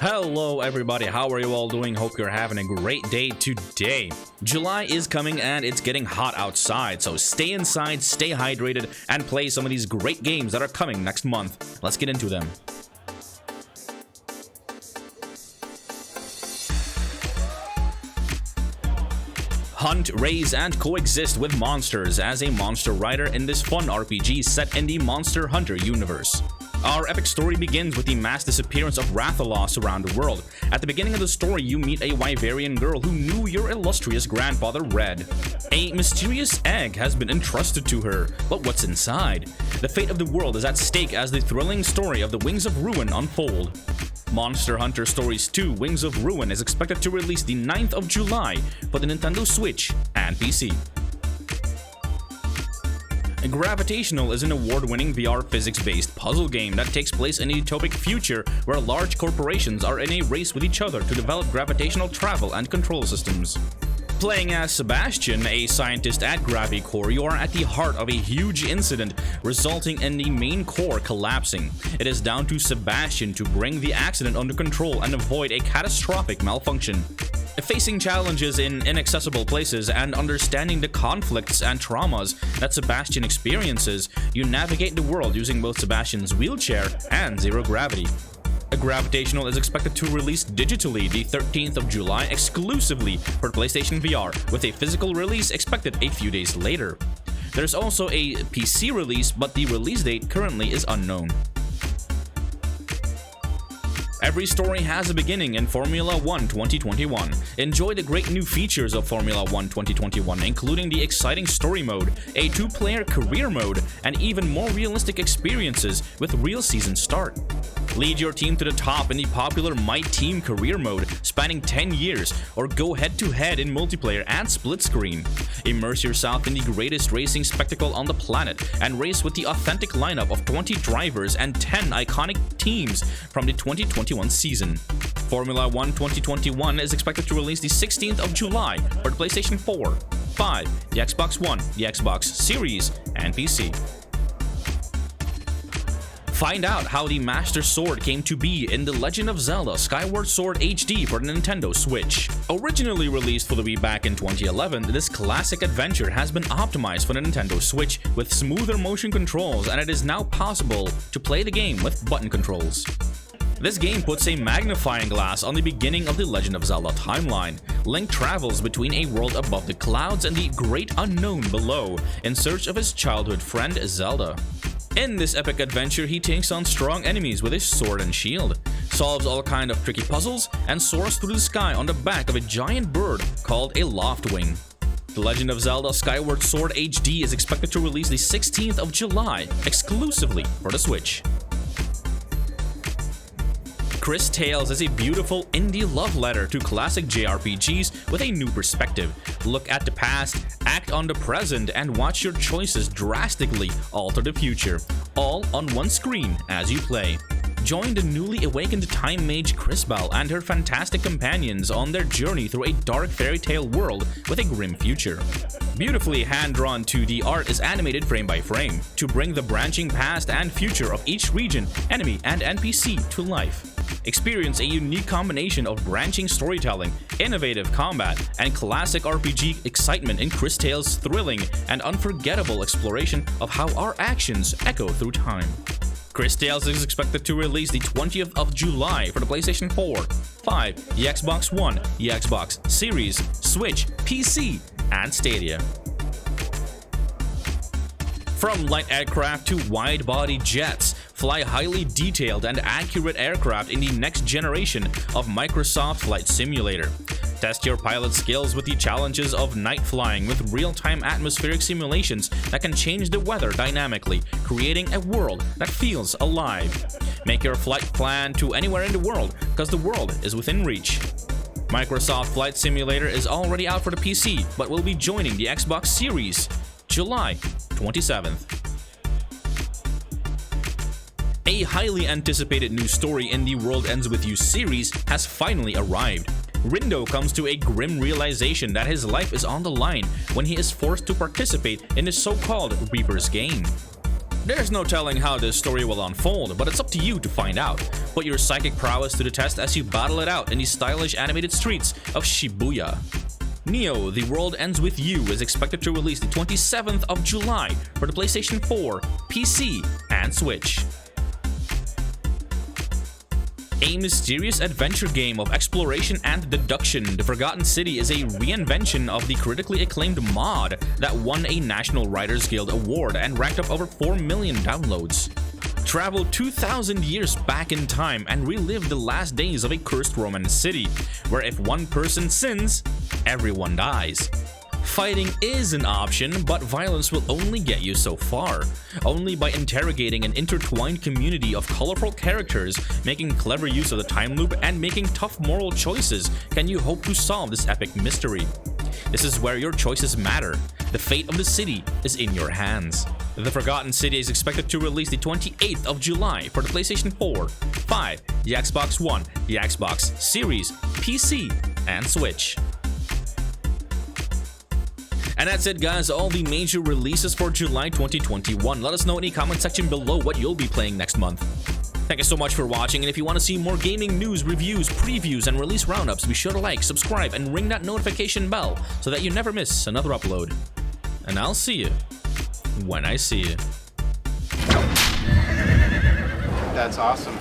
Hello everybody, how are you all doing? Hope you're having a great day today. July is coming and it's getting hot outside, so stay inside, stay hydrated, and play some of these great games that are coming next month. Let's get into them. Hunt, raise, and coexist with monsters as a monster rider in this fun RPG set in the Monster Hunter universe. Our epic story begins with the mass disappearance of Rathalos around the world. At the beginning of the story, you meet a Wyverian girl who knew your illustrious grandfather Red. A mysterious egg has been entrusted to her, but what's inside? The fate of the world is at stake as the thrilling story of the Wings of Ruin unfold. Monster Hunter Stories 2 Wings of Ruin is expected to release the 9th of July for the Nintendo Switch and PC. Gravitational is an award-winning VR physics-based puzzle game that takes place in a utopic future where large corporations are in a race with each other to develop gravitational travel and control systems. Playing as Sebastian, a scientist at Gravicore, you are at the heart of a huge incident resulting in the main core collapsing. It is down to Sebastian to bring the accident under control and avoid a catastrophic malfunction. Facing challenges in inaccessible places and understanding the conflicts and traumas that Sebastian experiences, you navigate the world using both Sebastian's wheelchair and zero gravity. Gravitational is expected to release digitally the 13th of July exclusively for PlayStation VR, with a physical release expected a few days later. There's also a PC release, but the release date currently is unknown. Every story has a beginning in Formula 1 2021. Enjoy the great new features of Formula 1 2021, including the exciting story mode, a two-player career mode, and even more realistic experiences with real season start. Lead your team to the top in the popular My Team career mode spanning 10 years, or go head-to-head in multiplayer and split screen. Immerse yourself in the greatest racing spectacle on the planet and race with the authentic lineup of 20 drivers and 10 iconic teams from the 2021 season. Formula 1 2021 is expected to release the 16th of July for the PlayStation 4, 5, the Xbox One, the Xbox Series, and PC. Find out how the Master Sword came to be in The Legend of Zelda Skyward Sword HD for the Nintendo Switch. Originally released for the Wii back in 2011, this classic adventure has been optimized for the Nintendo Switch with smoother motion controls, and it is now possible to play the game with button controls. This game puts a magnifying glass on the beginning of the Legend of Zelda timeline. Link travels between a world above the clouds and the great unknown below in search of his childhood friend Zelda. In this epic adventure, he takes on strong enemies with his sword and shield, solves all kind of tricky puzzles, and soars through the sky on the back of a giant bird called a Loftwing. The Legend of Zelda Skyward Sword HD is expected to release the 16th of July, exclusively for the Switch. Cris Tales is a beautiful indie love letter to classic JRPGs with a new perspective. Look at the past, act on the present, and watch your choices drastically alter the future, all on one screen as you play. Join the newly awakened time mage Crisbell and her fantastic companions on their journey through a dark fairy tale world with a grim future. Beautifully hand-drawn 2D art is animated frame by frame to bring the branching past and future of each region, enemy, and NPC to life. Experience a unique combination of branching storytelling, innovative combat, and classic RPG excitement in Cris Tales' thrilling and unforgettable exploration of how our actions echo through time. Cris Tales is expected to release the 20th of July for the PlayStation 4, 5, the Xbox One, the Xbox Series, Switch, PC, and Stadia. From light aircraft to wide-body jets, fly highly detailed and accurate aircraft in the next generation of Microsoft Flight Simulator. Test your pilot skills with the challenges of night flying with real-time atmospheric simulations that can change the weather dynamically, creating a world that feels alive. Make your flight plan to anywhere in the world, because the world is within reach. Microsoft Flight Simulator is already out for the PC, but will be joining the Xbox Series July 27th. A highly anticipated new story in the World Ends With You series has finally arrived. Rindo comes to a grim realization that his life is on the line when he is forced to participate in the so-called Reaper's game. There's no telling how this story will unfold, but it's up to you to find out. Put your psychic prowess to the test as you battle it out in the stylish animated streets of Shibuya. Neo: The World Ends With You is expected to release the 27th of July for the PlayStation 4, PC, and Switch. A mysterious adventure game of exploration and deduction, The Forgotten City is a reinvention of the critically acclaimed mod that won a National Writers Guild award and racked up over 4 million downloads. Travel 2,000 years back in time and relive the last days of a cursed Roman city, where if one person sins, everyone dies. Fighting is an option, but violence will only get you so far. Only by interrogating an intertwined community of colorful characters, making clever use of the time loop, and making tough moral choices can you hope to solve this epic mystery. This is where your choices matter. The fate of the city is in your hands. The Forgotten City is expected to release the 28th of July for the PlayStation 4, 5, the Xbox One, the Xbox Series, PC, and Switch. And that's it, guys, all the major releases for July 2021. Let us know in the comment section below what you'll be playing next month. Thank you so much for watching, and if you want to see more gaming news, reviews, previews, and release roundups, be sure to like, subscribe, and ring that notification bell so that you never miss another upload. And I'll see you when I see you. That's awesome.